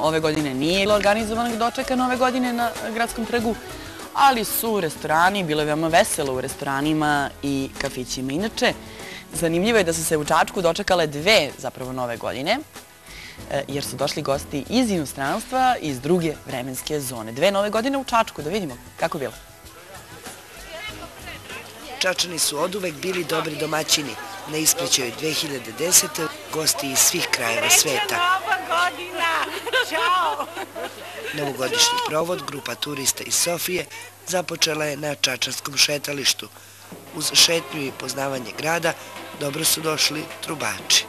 Ove godine nije bilo organizovanog dočeka Nove godine na Gradskom trgu, ali su restorani, bilo je veoma veselo u restoranima i kafićima. Inače, zanimljivo je da su se u Čačku dočekale dve zapravo Nove godine, jer su došli gosti iz inostranstva, iz druge vremenske zone. Dve Nove godine u Čačku, da vidimo kako bilo. Čačani su oduvek bili dobri domaćini. Na ispraćaju 2010. gosti iz svih krajeva sveta. Nova godina! Ćao! Novogodišnji provod grupa turista iz Sofije započela je na Čačanskom šetalištu. Uz šetnju i poznavanje grada dobro su došli trubači.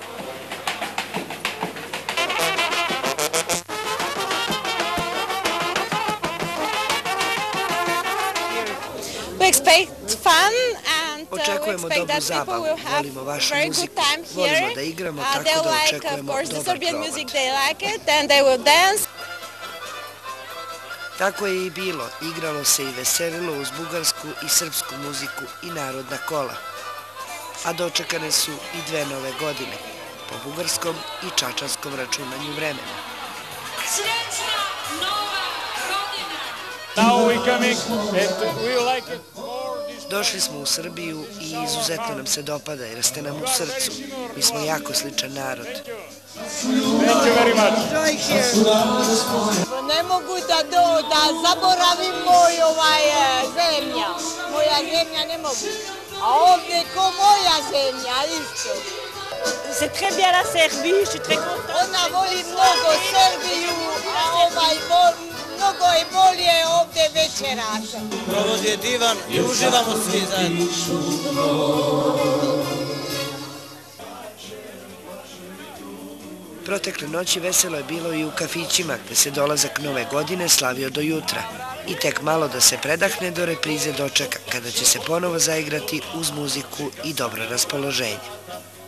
Očekujemo dobru zabavu, volimo vašu muziku, volimo da igramo, tako da očekujemo dobar provod. Tako je i bilo, igralo se i veselilo uz bugarsku i srpsku muziku i narodna kola. A dočekane su i dve Nove godine, po bugarskom i čačanskom računanju vremena. Srećna Nova godina! Došli smo u Srbiju i izuzetno nam se dopada jer ste nam u srcu. Mi smo jako sličan narod. Ne mogu da zaboravim moju zemlja. Moja zemlja ne mogu. A ovdje ko moja zemlja, isto. C'est très bien la Serbie, je suis très contente. Ona voli mnogo Srbiju, a mnogo je bolje ovdje večeraša. Provod je divan i uživamo svi zajedno. Protekle noći veselo je bilo i u kafićima gde se dolazak Nove godine slavio do jutra. I tek malo da se predahne do reprize dočeka kada će se ponovo zaigrati uz muziku i dobro raspoloženje.